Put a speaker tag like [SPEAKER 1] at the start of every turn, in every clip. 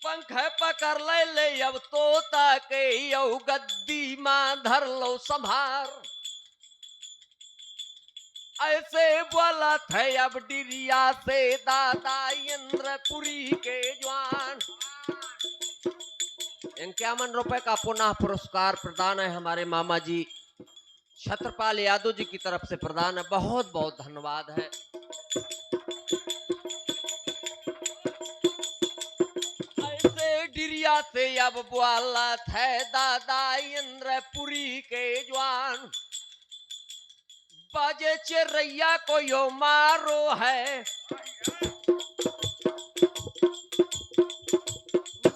[SPEAKER 1] पंख पकड़ ले अब तोता के यौ गद्दी मां धर लो संभार। ऐसे बोला थे अब डिरिया से दादा इंद्रपुरी के जवान। इक्यावन रुपए का पुनः पुरस्कार प्रदान है हमारे मामा जी छत्रपाल यादव जी की तरफ से प्रदान है। बहुत बहुत धन्यवाद है। ऐसे डिरिया से अब बोला थे दादा इंद्रपुरी के जवान। बाजे चिरैया को यो मारो है,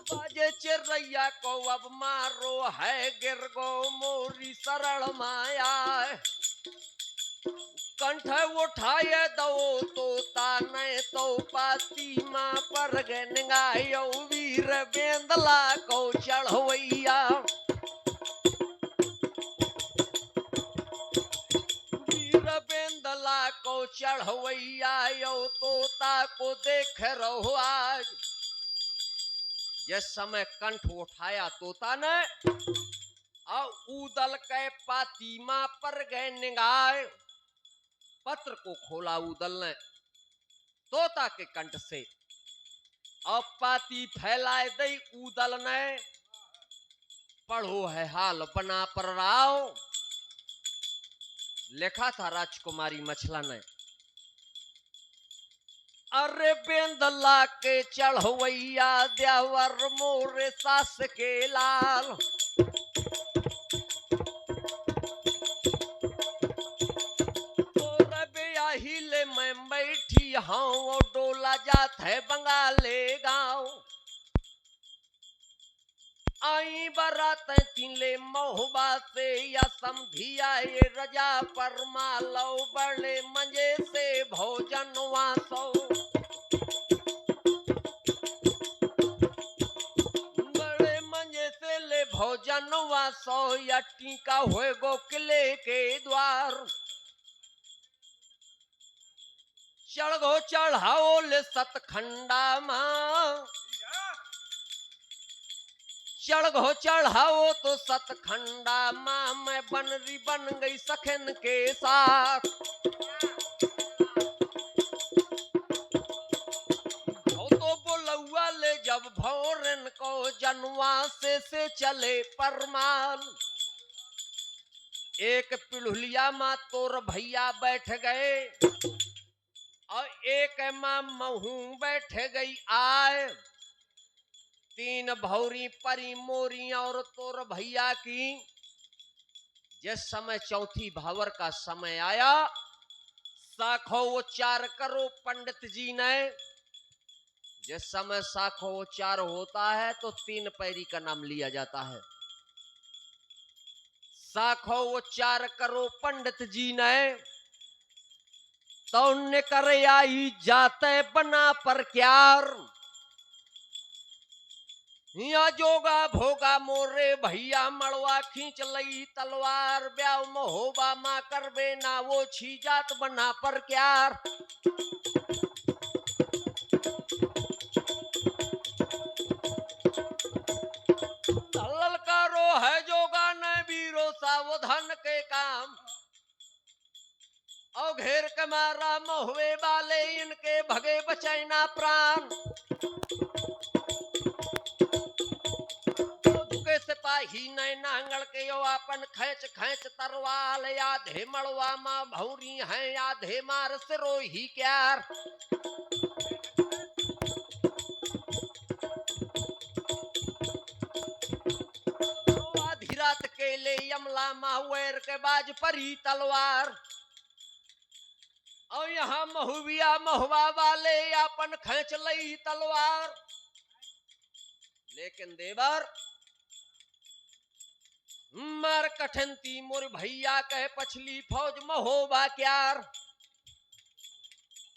[SPEAKER 1] बाजे चिरैया को अब मारो है, गिर गो मोरी शरण माया। कंठ उठाए दो तोता ने तो पाती मां पर गंगायो वीर बेंदला को चढ़वैया। वीर बेंदला को चढ़वैया यो तोता को देख रहो आज। जिस समय कंठ उठाया तोता ने और उदल के पातीमा पर गए निगाह। पत्र को खोला उदल ने तोता के कंठ से और पाती फैलाए दई उदल ने। पढ़ो है हाल बना पर राव, लिखा था राजकुमारी मछला ने। अरे बेंदला के चढ़वैया द्यावर मोरे सास के लाल। हिले मैं बैठी हाँ डोला जात है बंगाले गांव। आई बरात तिले महुबा से या समधी आए रजा पर मालो बड़े मंजे से भोजन वासो। बड़े मंजे से ले भोजन वासो या टीका हुए गो किले के द्वार। चढ़ो चढ़ाओ ले सतखंडा मां, चढ़ो चढ़ाओ तो सतखंडा मां। मैं बनरी बन गई सखन के साथ। तो बुलौआ ले जब भौरन को जनवा से चले परमाल। एक पिढ़ुलिया मां तोर भैया बैठ गए और एक मां महू बैठ गई आए। तीन भौरी परी मोरी और तोर भैया की। जिस समय चौथी भावर का समय आया साखो उच्चार करो पंडित जी ने। जिस समय साखो उच्चार होता है तो तीन पैरी का नाम लिया जाता है। साखो उच्चार करो पंडित जी ने तो निकर आई जाते बना पर क्यार। या जोगा भोगा मोरे भैया मड़वा खींच लई तलवार। ब्याह महोबा मां करबे ना वो छी जात बना पर क्यार। दलल करो है जोगा ने वीरो सावधान के काम। और घेर के मारा महुए वाले इनके भगे बचैना प्राण। तो सिपाही ने नांगल के यो अपन खैच खैच तरवाल। आधे मड़वा मां भौरी हैं आधे मार सिरोही क्यार। आधी रात के ले यमला माहुएर के बाज परी तलवार। और यहाँ महुविया महुआ वाले अपन खींच लई तलवार। लेकिन देवर मार कठंती मोर भैया कहे पछली फौज महोबा क्यार।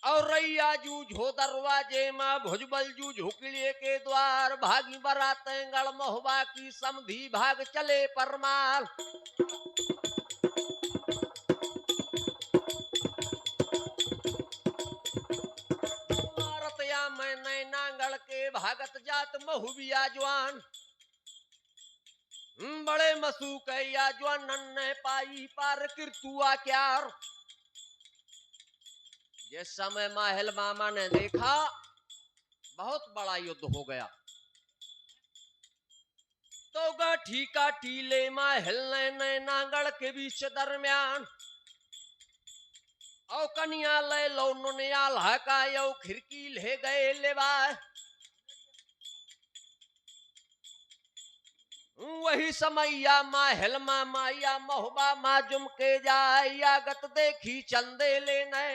[SPEAKER 1] और रैया जूझो दरवाजे मां भुजबल जू झुकलिए के द्वार। भागी बराते गढ़ महुबा की समधी भाग चले परमाल। के भागत जात महुबिया जवान बड़े मसू कैया जवान नन्हे पाई पार किरतुआ क्यार। जिस समय माहिल मामा ने देखा बहुत बड़ा युद्ध हो गया तो गाठी का टीले माहिल ने नांगड़ के बीच दरमियान औ कनिया ले लो नुनियाल हकायो खिड़की ले गए लेवा। वही समैया माहिल माया महुबा माजुम के जाय आगत देखी चंदे लेने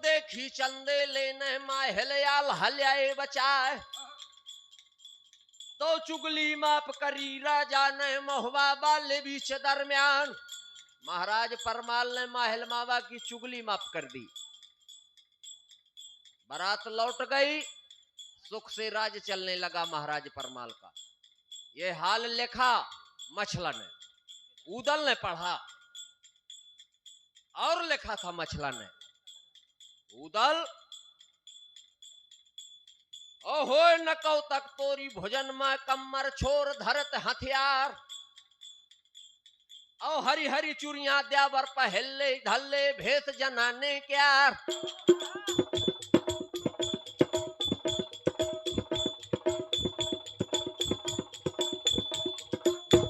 [SPEAKER 1] देखी चंदे लेने माहिल आल हल्याए बचाए तो चुगली माप करी राजा ने महुबा बाले बीच दरमियान। महाराज परमाल ने माहिल मावा की चुगली माफ कर दी। बारात लौट गई सुख से राज चलने लगा महाराज परमाल का। ये हाल लिखा मछला ने उदल ने पढ़ा और लिखा था मछला ने उदल ओहो नकौ तक तोरी भोजन में कमर छोर धरत हथियार औ हरी हरी चूड़ियां द्यावर पहले धल्ले भेस जनाने क्यार।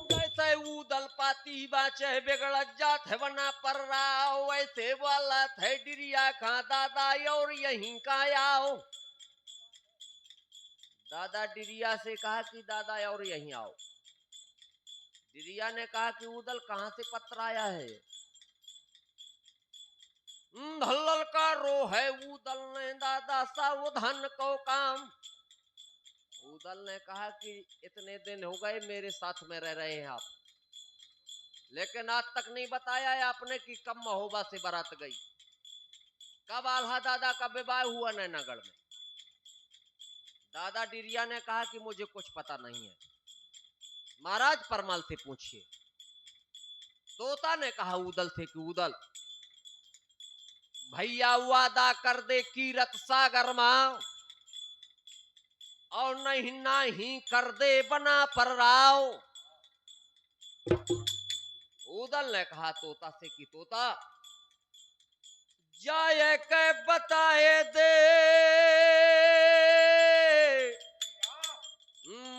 [SPEAKER 1] जैसे उदल पाती बाचे बिगड़ जात है बना पर राव वैसे वाला थे डिरिया का दादा और यहीं का आओ। दादा डिरिया से कहा कि दादा और यहीं आओ। डिरिया ने कहा कि उदल कहां से पत्र आया है। धल्लल का रो है उदल ने दादा सावधान को काम। उदल ने कहा कि इतने दिन हो गए मेरे साथ में रह रहे हैं आप लेकिन आज तक नहीं बताया है आपने कि कब महोबा से बारात गई कब आल्हा दादा का विवाह हुआ नैनागढ़ में। दादा डिरिया ने कहा कि मुझे कुछ पता नहीं है महाराज परमाल से पूछिए। तोता ने कहा उदल से कि उदल भैया वादा कर दे कीरत सागर मां और नहीं नहीं कर दे बना पर राव। उदल ने कहा तोता से कि तोता जाए के बताए दे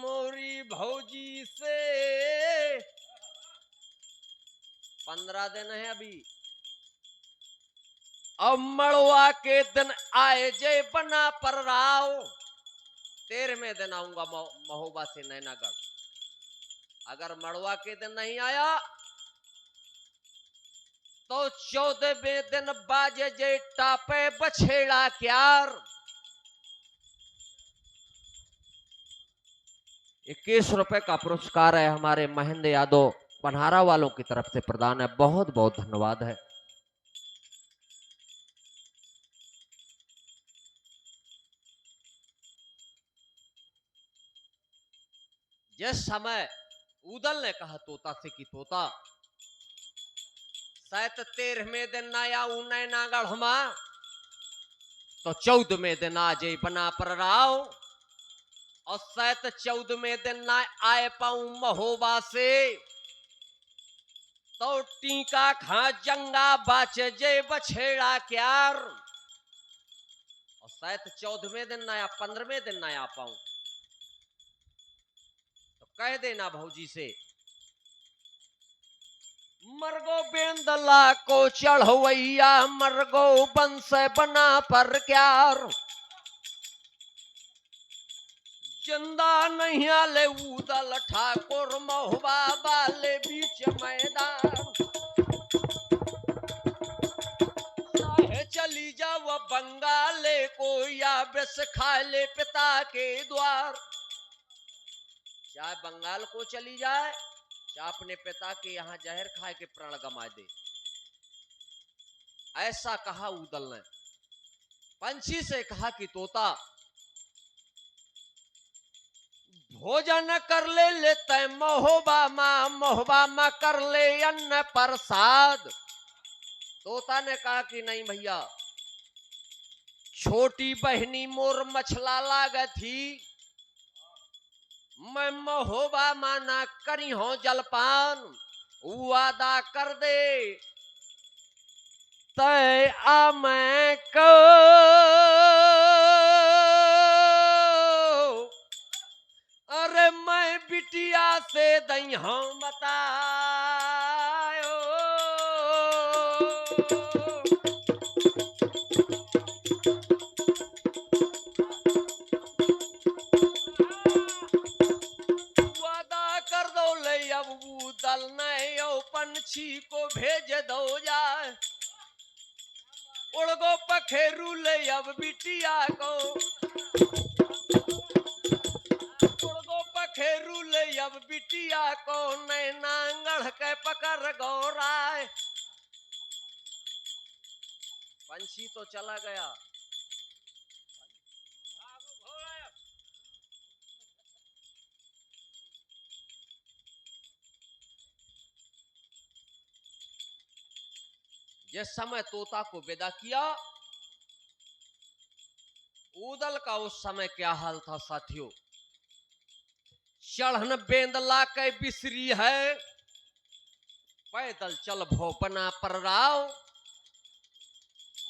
[SPEAKER 1] मोरी भौजी से 15 दिन है अभी अब मड़वा के दिन आए जे बना पर राव 13वें दिन आऊंगा महोबा से नैनागढ़। अगर मड़वा के दिन नहीं आया तो 14वें दिन बाजे जे टापे बछेड़ा क्यार। 21 रुपए का पुरस्कार है हमारे महेंद्र यादव पन्हारा वालों की तरफ से प्रदान है। बहुत बहुत धन्यवाद है। जिस समय उदल ने कहा तोता से कि तोता शायद 13वें दिन ना आऊं नैनागढ़ में तो 14वें दिन आ जाए बना पर राव और शायद 14वें दिन ना आए पाऊं महोबा से तो टीका खा जंगा बाचे जे बछेड़ा क्यार। और शायद 14वें दिन ना या 15वें दिन ना आ पाऊं तो कह देना भौजी से मरगो बेंदला को चढ़वैया मरगो बंस बना पर क्यार। जिंदा नहीं आले उदल ठाकुर महुबा बाले बीच मैदान चाहे चली जाओ बंगाले को या बस खा ले पिता के द्वार। चाहे बंगाल को चली जाए चाहे अपने पिता के यहाँ जहर खाए के प्राण गमा दे। ऐसा कहा उदल ने। पंछी से कहा कि तोता भोजन कर ले लेते महोबा माँ कर ले अन्न प्रसाद। तोता ने कहा कि नहीं भैया, छोटी बहनी मोर मछला लाग थी, मैं महोबा माना करी हो जलपान, वादा कर दे तय आ मैं को, अरे मैं बिटिया से दई हूं बतायो। कर दो ले अब दल नए पंछी को भेज दो जाए, उड़गो पखेरू ले अब बिटिया को, उड़गो पखेरू ले अब बिटिया को, नए नांगढ़ के पकड़ गौराए। पंछी तो चला गया, जिस समय तोता को विदा किया, ऊदल का उस समय क्या हाल था साथियों। चढ़न बेंदला के बिसरी है, पैदल चल भोपना पर राव,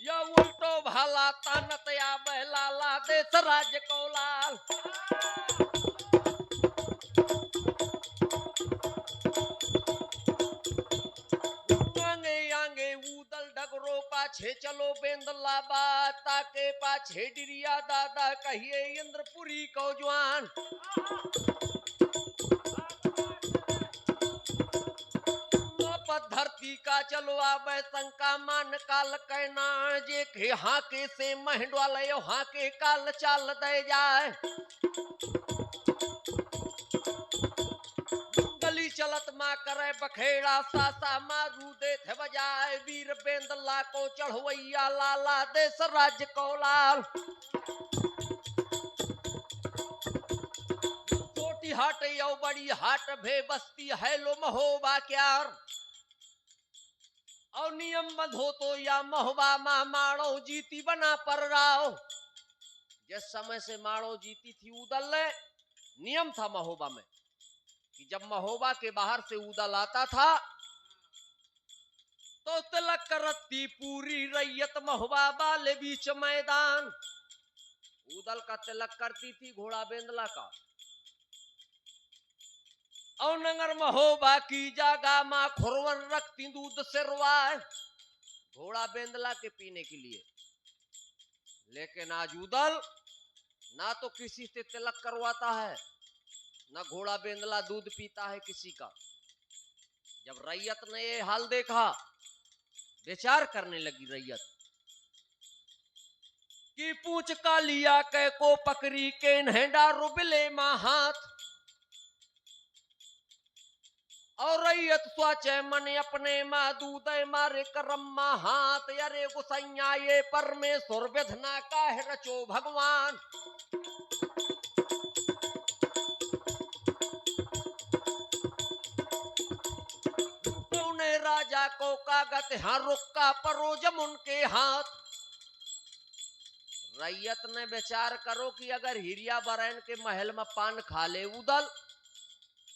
[SPEAKER 1] या उल्टो भाला तानत या बहलाला देश राज को लाल। पाछे चलो बेंदला बाता के पाछे डिरिया दादा कहिए इंद्रपुरी को जवान। धरती का चलो आबे शंका मान काल कहना जे के हाके से महडवाल हाके काल चाल दे जाए। चलत माँ करे बखेड़ा सासा मारू दे थे बजाए, वीर बेंदला को चढ़वैया लाला देश राज्य को लाल। छोटी हाट यो बड़ी हाट भे बस्ती है लो महोबा क्यार, और नियम बंधो तो या महोबा माँ माड़ो जीती बना पर राव। जिस समय से माड़ो जीती थी उदल ने, नियम था महोबा में कि जब महोबा के बाहर से उदल आता था तो तिलक करती पूरी रैयत महोबा वाले बीच मैदान। उदल का तिलक करती थी घोड़ा बेंदला का, और नगर महोबा की जागा माँ खुरवन रखती दूध सिरवाए घोड़ा बेंदला के पीने के लिए। लेकिन आज उदल ना तो किसी से तिलक करवाता है, ना घोड़ा बेंदला दूध पीता है किसी का। जब रैयत ने ये हाल देखा, विचार करने लगी रैयत कि पूछ का लिया कै को पकड़ी के नहेडा रुबले मां हाथ, और रैयत स्वाचे मन अपने माँ दूध मारे करम मां हाथ। अरे गुसैया ये परमेश्वर विधना का है रचो भगवान। राजा को कागत हाँ रुक्का परोजम उनके हाथ। रैयत ने विचार करो कि अगर हिरिया बरैन के महल में पान खा ले उदल,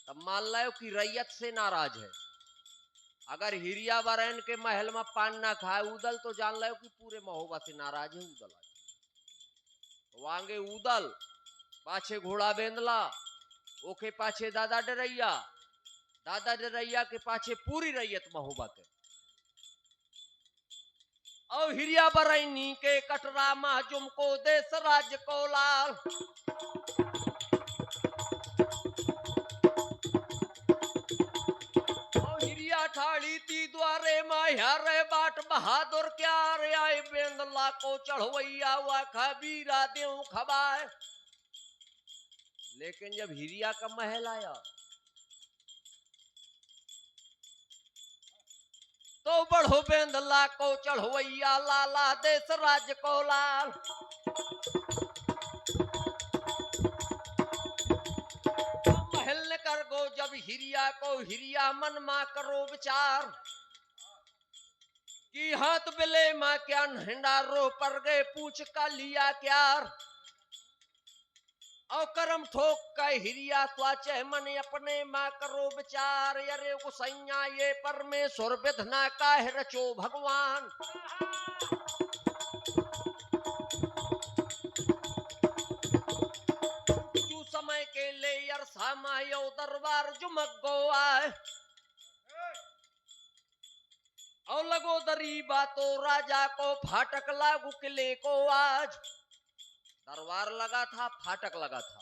[SPEAKER 1] तब मान लो कि रैयत से नाराज है। अगर हिरिया बरैन के महल में पान ना खाए उदल, तो जान लो कि पूरे महोबा से नाराज है उदल। तो आगे उदल, पाछे घोड़ा बेंदला, ओके पाछे दादा डरैया, दादा डरैया के पाछे पूरी रैयत महोबा के, और हिरिया बरैनी के कटरा महजुम को देश राज्य को लाल। और हिरिया ठाड़ी ती द्वारे मायारे बाट बहादुर क्या रे आए बेंदला को चढ़वैया हुआ खबीरा देव खबाए। लेकिन जब हिरिया का महल आया तो बढ़ो बेंदला को चढ़वैया लाला देश राज्य को लाल। कर गो जब हिरिया को हिरिया मन मां करो विचार कि हाथ बिले मां क्या हिंडा रो पर गए पूछ का लिया क्या और करम ठोक का हिरिया स्वाचे मन अपने मां करो विचार अरे गुसैया ये परमेश्वर विधना का रचो भगवान समय के ले यार सामायो दरबार जुमक गो आए और लगो दरी बातो राजा को फाटक लागू किले को आज दरबार लगा था फाटक लगा था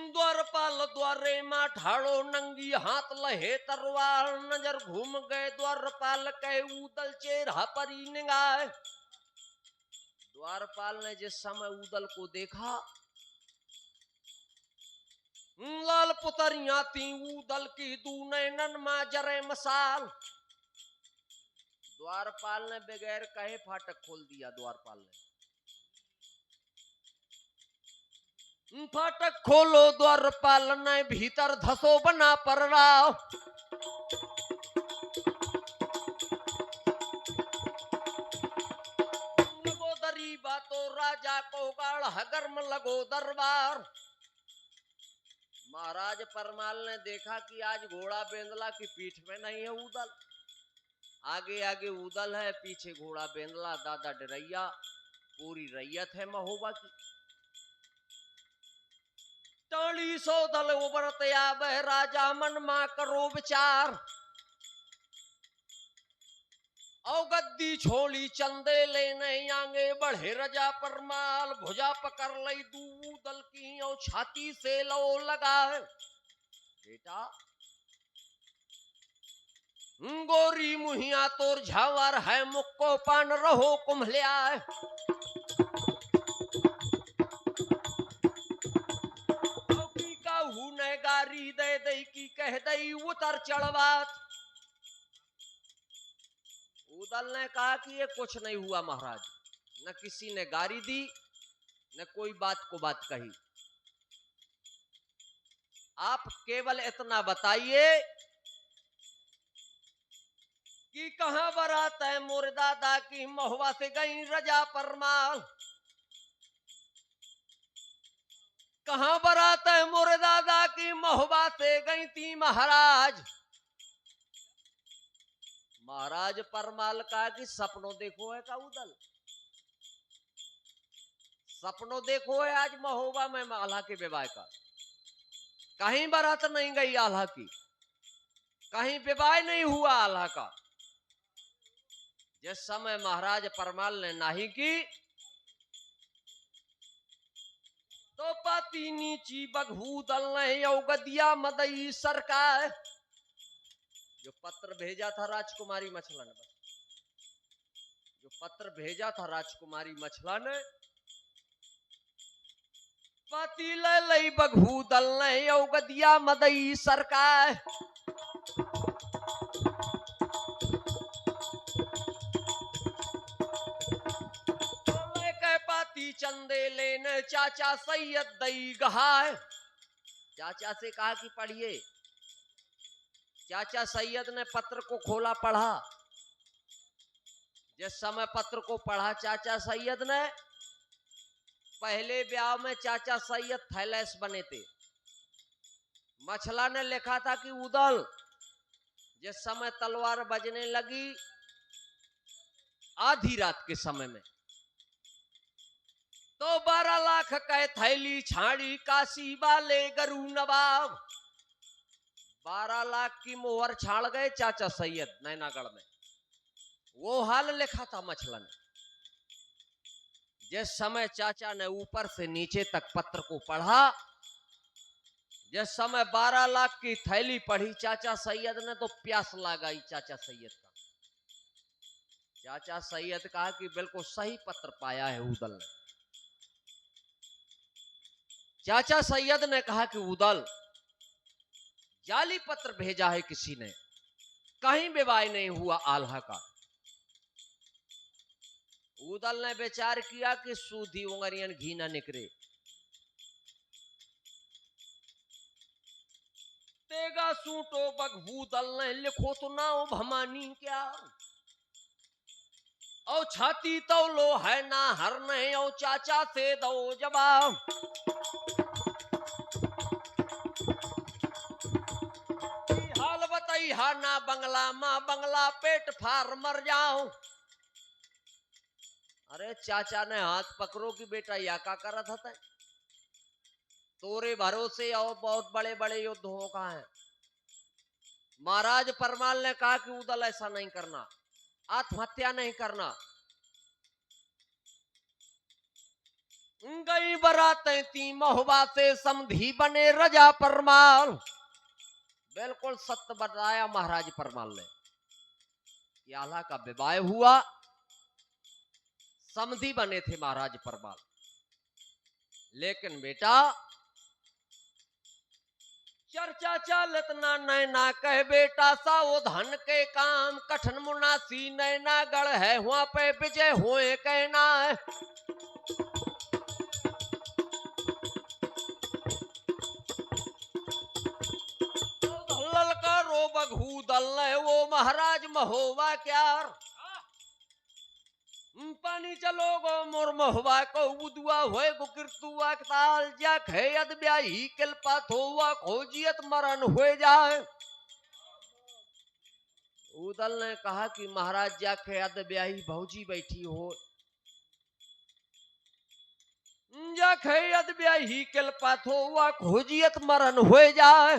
[SPEAKER 1] द्वारपाल द्वारे मां ठाड़ो नंगी हाथ लहे तरवार नजर घूम गए द्वारपाल के उदल चेहरा परी निगाह द्वारपाल ने जिस समय उदल को देखा लाल पुतरिया थी उदल की दूने नन मां जरे मसाल द्वारपाल ने बगैर कहे फाटक खोल दिया द्वारपाल ने फाटक खोलो द्वारपाल ने भीतर धसो बना पर राव लगो दरी बातो राजा को गाढ़ गर्म लगो दरबार महाराज परमाल ने देखा कि आज घोड़ा बेंदला की पीठ में नहीं है उदल आगे आगे उदल है पीछे घोड़ा बेंदला दादा डरैया पूरी रैयत है महोबा की टाली सो दल उबरत आवे राजा मन मां करो विचार गद्दी छोली चंदे लेने आगे बढ़े रजा परमाल भुजा पकड़ लई दू दल की और छाती से लो लगा बेटा गोरी मुहिया तोर झावर है मुक्को पान रहो कुम्हलिया ने गारी दे दई की कह दई उतर चढ़वात उदल ने कहा कि ये कुछ नहीं हुआ महाराज न किसी ने गारी दी न कोई बात को बात कही आप केवल इतना बताइए कि कहां बारात है मोर दादा की महुआ से गई रजा परमाल कहां बारात है मोर दादा की महुआ से गई थी महाराज महाराज परमाल कहा कि सपनों देखो है का उदल सपनों देखो है आज महोबा में आल्हा के विवाह का कहीं बारात नहीं गई आल्हा की कहीं विवाह नहीं हुआ आल्हा का जिस समय महाराज परमाल ने नाही की तो पाती नीची बघू दल ने गदिया मदई सरकार जो पत्र भेजा था राजकुमारी मछला ने जो पत्र भेजा था राजकुमारी मछला ने पाती लई बघू दल ने गदिया मदई सरकार पाती चंदे लेने चाचा सैयद दई गहाय चाचा से कहा कि पढ़िए चाचा सैयद ने पत्र को खोला पढ़ा जिस समय पत्र को पढ़ा चाचा सैयद ने पहले ब्याह में चाचा सैयद थैलेस बने थे मछला ने लिखा था कि उदल जिस समय तलवार बजने लगी आधी रात के समय में तो 12 लाख कह थैली छाड़ी काशी वाले गरु नवाब 12 लाख की मोहर छाड़ गए चाचा सैयद नैनागढ़ में वो हाल लिखा था मछला ने जिस समय चाचा ने ऊपर से नीचे तक पत्र को पढ़ा जिस समय 12 लाख की थैली पढ़ी चाचा सैयद ने तो प्यास लगाई चाचा सैयद का चाचा सैयद कहा कि बिल्कुल सही पत्र पाया है उदल ने चाचा सैयद ने कहा कि उदल जाली पत्र भेजा है किसी ने कहीं विवाह नहीं हुआ आल्हा का उदल ने विचार किया कि सूधी उंगरियन घी ना निकले देगा सूटो बगबूदल ने लिखो तो नाव भमानी क्या औ छाती तो लो है ना हर नहीं औ चाचा से दो जवाब हाल बताई हा ना बंगला माँ बंगला पेट फार मर जाओ अरे चाचा ने हाथ पकड़ो कि बेटा या का करत था तोरे भरोसे और बहुत बड़े बड़े युद्ध हो का है महाराज परमाल ने कहा कि उदल ऐसा नहीं करना आत्महत्या नहीं करना गई बरातें ती महुबा से समधी बने रजा परमाल बिल्कुल सत्य बताया महाराज परमाल ने कि आल्हा का विवाह हुआ समधी बने थे महाराज परमाल लेकिन बेटा चर्चा चालत ना नैना कह बेटा सावधान के काम कठन मुनासी नैना गढ़ है वहां पे विजय हुए कहना है का रो बघू दल वो महाराज महोबा क्या पानी चलो गो मोर महुआ को उदुआ होए गो किरतुआ ताल जा खैद ब्याही किलपा थोवा खोजियत मरण हुए जाए उदल ने कहा कि महाराज जा खैद ब्याही भौजी बैठी हो जा खैद ब्याही किलपा थोवा खोजियत मरण हुए जाए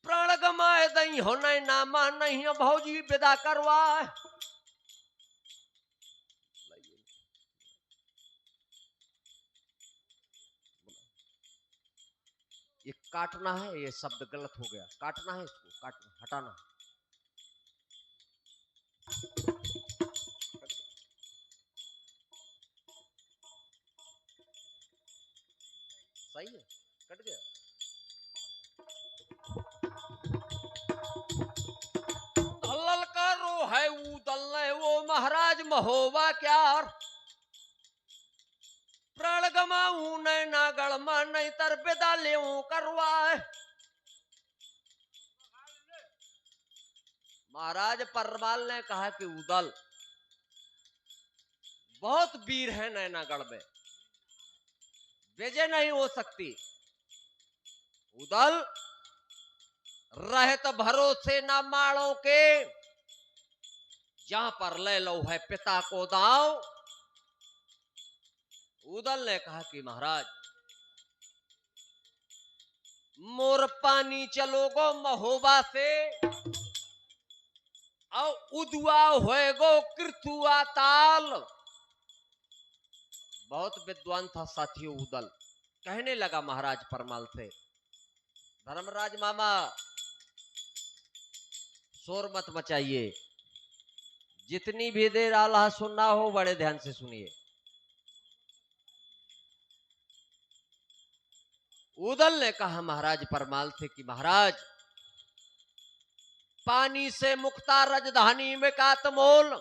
[SPEAKER 1] प्राण गमाए दई हो नहीं नामा नहीं भौजी विदा करवा ये काटना है ये शब्द गलत हो गया काटना है इसको काटना हटाना सही है कट गया दल्लल का रो है उदल वो महाराज महोबा क्या प्राण गमाऊ नैना गढ़मा नहीं तर विदा ले करवा महाराज परमाल ने कहा कि उदल बहुत वीर है नैनागढ़ में विजय नहीं हो सकती उदल रहत भरोसे न माड़ों के जहां पर ले लो है पिता को दाव उदल ने कहा कि महाराज मोर पानी चलोगो महोबा से और उदुआ होएगो कृतुआ ताल बहुत विद्वान था साथियों उदल कहने लगा महाराज परमाल से धर्मराज मामा शोर मत मचाइए जितनी भी देर आल्हा सुनना हो बड़े ध्यान से सुनिए उदल ने कहा महाराज परमाल से कि महाराज पानी से मुक्ता राजधानी में कातमोल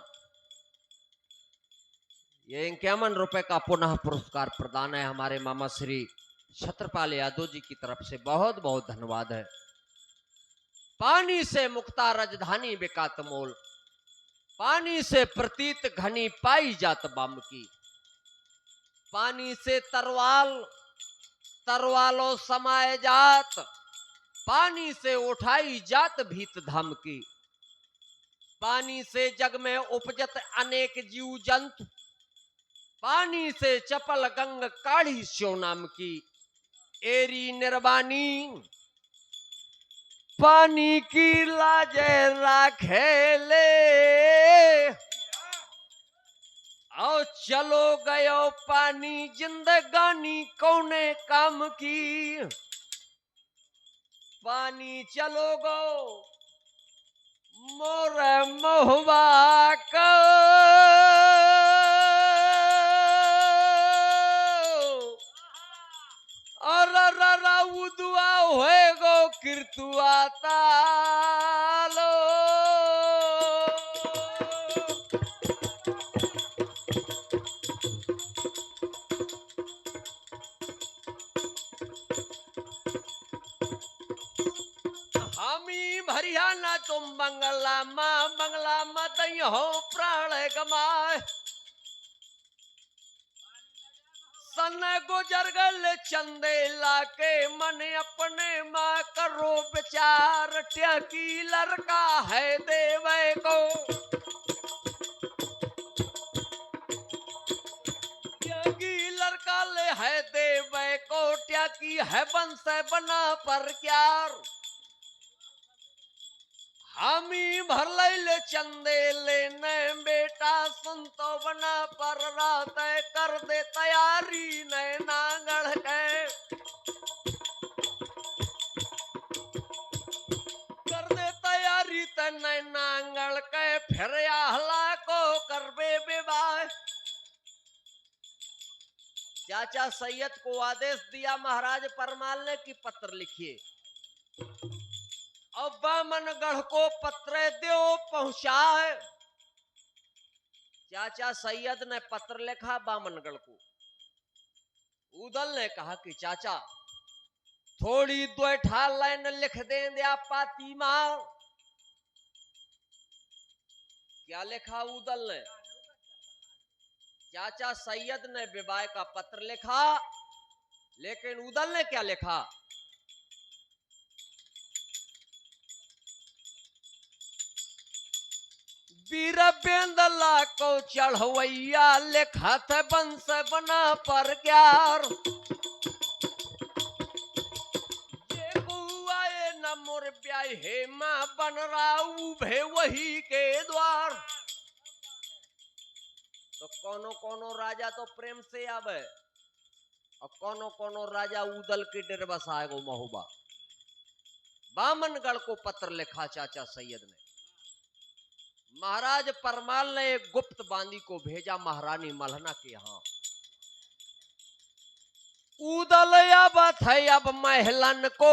[SPEAKER 1] ये 51 रुपए का पुनः पुरस्कार प्रदान है हमारे मामा श्री छत्रपाल यादव जी की तरफ से बहुत बहुत धन्यवाद है पानी से मुक्ता राजधानी बेकातमोल पानी से प्रतीत घनी पाई जात बम की पानी से तरवालो समाये जात पानी से उठाई जात भीत धम की पानी से जग में उपजत अनेक जीव जंतु पानी से चपल गंग काढ़ी स्यो नाम की एरी निर्वाणी पानी की लाजे राखेले आओ चलो गयो पानी जिंदगानी कौने काम की पानी चलो गो मोर महुबा को और उदुआ होए गो किरतुआ तालो हामी भरिया ना तुम बंगला माँ दई हो प्राण गमाए। सन गुजर गल चंदेला के मन अपने माँ करो विचार, ट्याकी लड़का है देवे को, ट्याकी लड़का ले है देवे को, ट्याकी है बंस बना पर क्यार। हामी भर ले चंदे लेने बेटा सुनतो बना पर रात कर दे तैयारी नए नांगड़ के, कर दे तैयारी ते नए नांगड़ के, फिर आहला को करबे विवाह। चाचा सैयद को आदेश दिया महाराज परमाल ने कि पत्र लिखिए। अब बामनगढ़ को पत्र दो पहुंचाए। चाचा सैयद ने पत्र लिखा बामनगढ़ को। उदल ने कहा कि चाचा थोड़ी दो लाइन लिख दें दे पाती मां। क्या लिखा उदल ने? चाचा सैयद ने विवाह का पत्र लिखा, लेकिन उदल ने क्या लिखा? वीर बेंदला को चढ़वैया लिखा थे बंस बना पर ग्यार। ये बुआए न मोर ब्याहे मां बन राऊ भे वही के द्वार। तो कोनो राजा तो प्रेम से आवे और कोनो राजा उदल के डर बसाए गो महुबा। बामनगढ़ को पत्र लिखा चाचा सैयद ने। महाराज परमाल ने एक गुप्त बांदी को भेजा महारानी मल्हना के यहाँ। उदल अब थे अब महलन को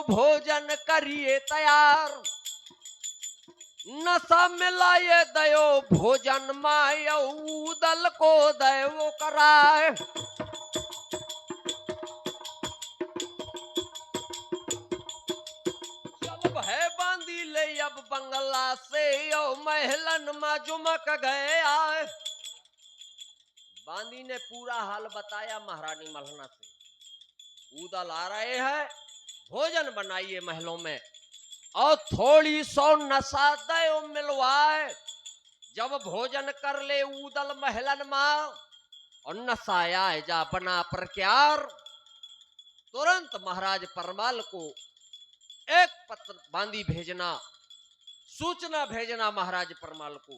[SPEAKER 1] भोजन करिए तैयार। नशा मिलाए दयो भोजन माय उदल को दयो कराए। है बांदी ले अब बंगला से यो महलन में जुमक गए आए। बांदी ने पूरा हाल बताया महारानी मल्हना से। उदल आ रहे हैं, भोजन बनाइए महलों में और थोड़ी सौ नशा दयो मिलवाए। जब भोजन कर ले उदल महलन में और नशा आए जा बना पर क्यार। तुरंत महाराज परमाल को एक पत्र बांदी भेजना, सूचना भेजना महाराज परमाल को।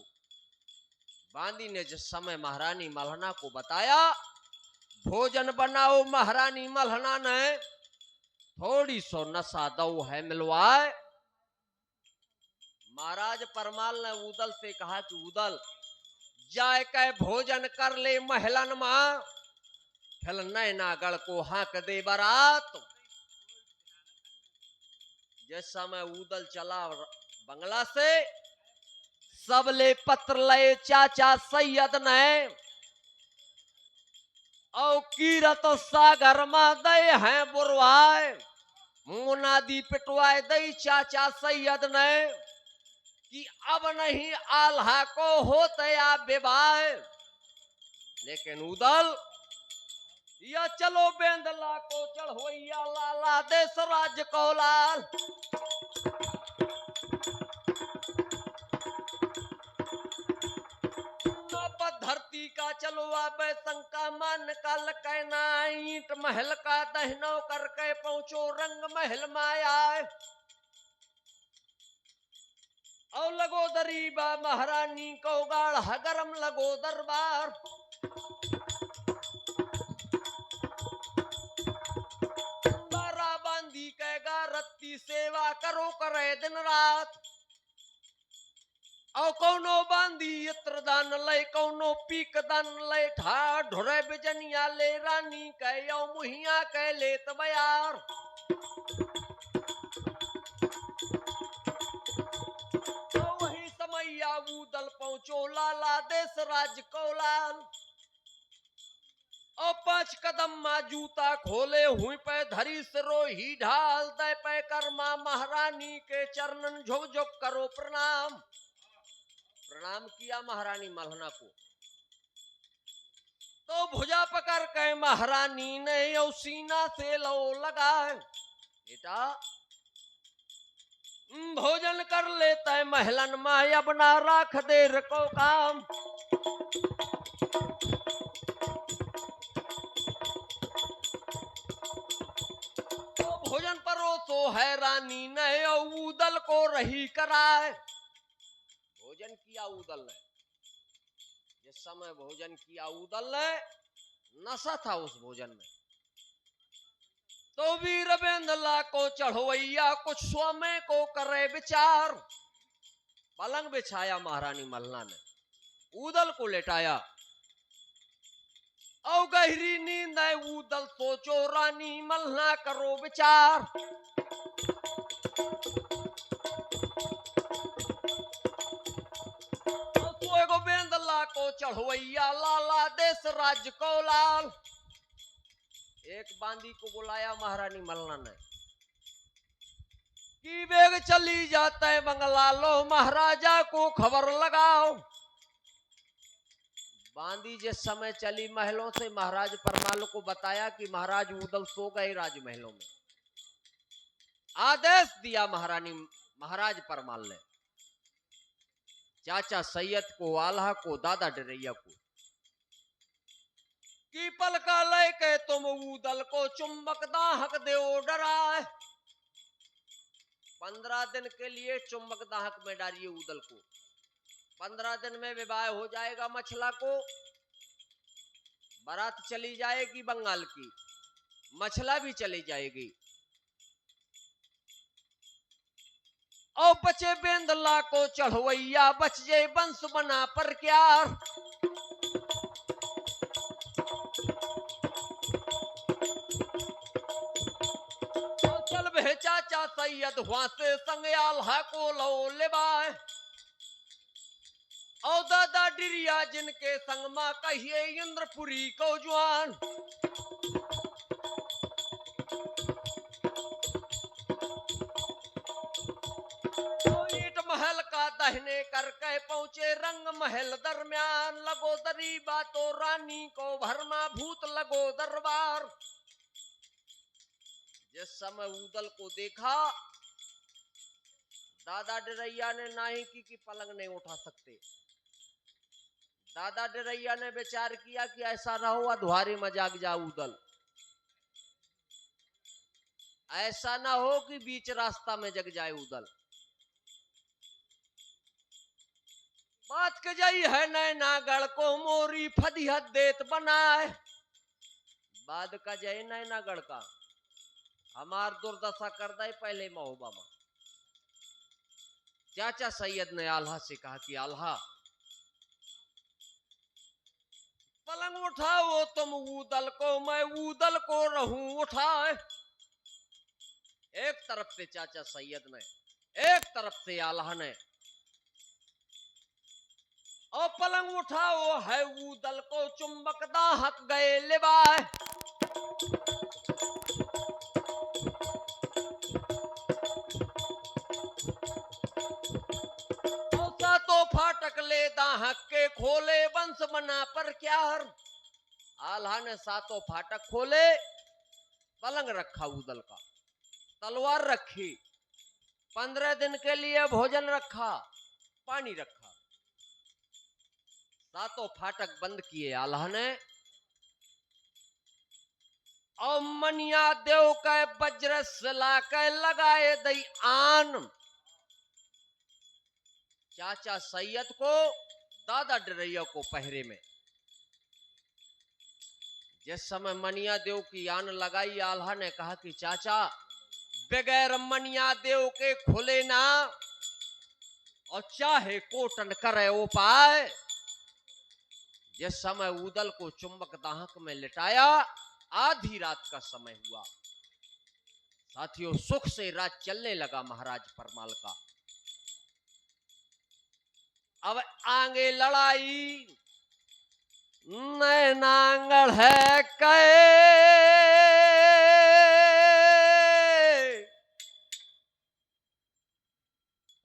[SPEAKER 1] बांदी ने जिस समय महारानी मल्हना को बताया भोजन बनाओ, महारानी मल्हना ने थोड़ी सो नशा दो है मिलवाए। महाराज परमाल ने उदल से कहा कि उदल जाए के भोजन कर ले महलन मां, फिर नैनागढ़ को हाँक दे बारात। जिस समय उदल चला बंगला से, सबले पत्र ले चाचा सैयद ने और कीरत सागर में दे हैं बुरवाए। मुनादी पिटवाए दई चाचा सैयद ने कि अब नहीं आल्हा को होते या विवाह। लेकिन उदल या चलो बेंदला को चढ़ोइया लाला देश राज को लाल। धरती का चलो आबे शंका मान कल कहना ईंट महल का दहनो करके पहुंचो रंग महल माया। और लगो दरीबा महारानी को गाढ़ गरम लगो दरबार। बांदी कहेगा रत्ती सेवा करो करे दिन रात। और कौनो बांदी इत्र दान ले, कौनो पीक दान ले, ठा ढोरे बिजनिया ले, रानी कह मुहिया कह ले तबयार। तो वही समैया उदल पहुंचो लाला देश राज को लाल। और 5 कदम माँ जूता खोले हुई पे धरी सिरो ही ढाल दे पे कर माँ महारानी के चरणन झुक झुक करो प्रणाम। प्रणाम किया महारानी मल्हना को। तो भुजा पकड़ के महारानी ने और सीना से लो लगाए। बेटा भोजन कर लेता है महलन माँ, अब ना राख देर को काम। तो भोजन परोसो है रानी ने और उदल को रही कराए। भोजन किया उदल ने, जिस समय भोजन किया उदल ने, नशा था उस भोजन में। तो वीर बेंदला को चढ़वैया कुछ स्वामी को करे विचार। पलंग बिछाया महारानी मल्हना ने, उदल को लेटाया और गहरी नींद है उदल सोचो रानी मल्हना करो विचार। तो बेंदला को चढ़वैया लाला देश राज्य को लाल। एक बांदी को बुलाया महारानी मल्हना ने कि बेग चली जाता है बंगला लो महाराजा को खबर लगाओ। बांदी जिस समय चली महलों से महाराज परमाल को बताया कि महाराज उदल सो गए राजमहलों में। आदेश दिया महाराज परमाल ने चाचा सैयद को, आल्हा को, दादा डरैया को कि पलका लेके तुम उदल को चुंबक दाहक दो डराए। 15 दिन के लिए चुंबक दाहक में डालिए उदल को। 15 दिन में विवाह हो जाएगा मछला को, बारात चली जाएगी बंगाल की, मछला भी चली जाएगी और बचे बेंदला को चढ़वैया बच जाए वंश बना पर क्या। चल भे चाचा सैयद हुआ से संग आल्हा को लो लेवाए और दादा डिरिया जिनके संग मां कहिए इंद्रपुरी को जवान। महल का दहने करके पहुंचे रंग महल दरमियान। लगो दरी बातो रानी को भरमा भूत लगो दरबार। जिस समय उदल को देखा दादा डरैया ने नाही की पलंग नहीं उठा सकते। दादा डरैया ने विचार किया कि ऐसा ना हो अधवारे में जाग जा उदल, ऐसा ना हो कि बीच रास्ता में जग जाए उदल। बात के जाई है नैनागढ़ को मोरी फदिहत देत बनाए। बाद का जय नैनागढ़ का हमार दुर्दशा कर दे पहले महोबा में। चाचा सैयद ने आल्हा से कहा कि आल्हा पलंग उठाओ तुम उदल को, मैं उदल को रहूं उठाए। एक तरफ से चाचा सैयद ने, एक तरफ से आल्हा ने, और पलंग उठाओ है उदल को चुंबक दाहक गए लेवाए। तो फाटक ले दाहक के खोले वंश बना पर क्या। आल्हा ने सातों फाटक खोले, पलंग रखा उदल का, तलवार रखी, 15 दिन के लिए भोजन रखा, पानी रखा, सातों फाटक बंद किए आल्हा ने। और मनिया देव के वज्र से लाके लगाए दई आन। चाचा सैयद को, दादा डरैया को पहरे में। जिस समय मनिया देव की आन लगाई आल्हा ने कहा कि चाचा बगैर मनिया देव के खुले ना, और चाहे कोटन करे उपाय। जिस समय उदल को चुंबक दाहक में लिटाया, आधी रात का समय हुआ। साथियों सुख से रात चलने लगा महाराज परमाल का। अब आगे लड़ाई नैनांगल है कै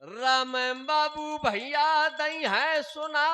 [SPEAKER 1] राम बाबू भैया दई है सुना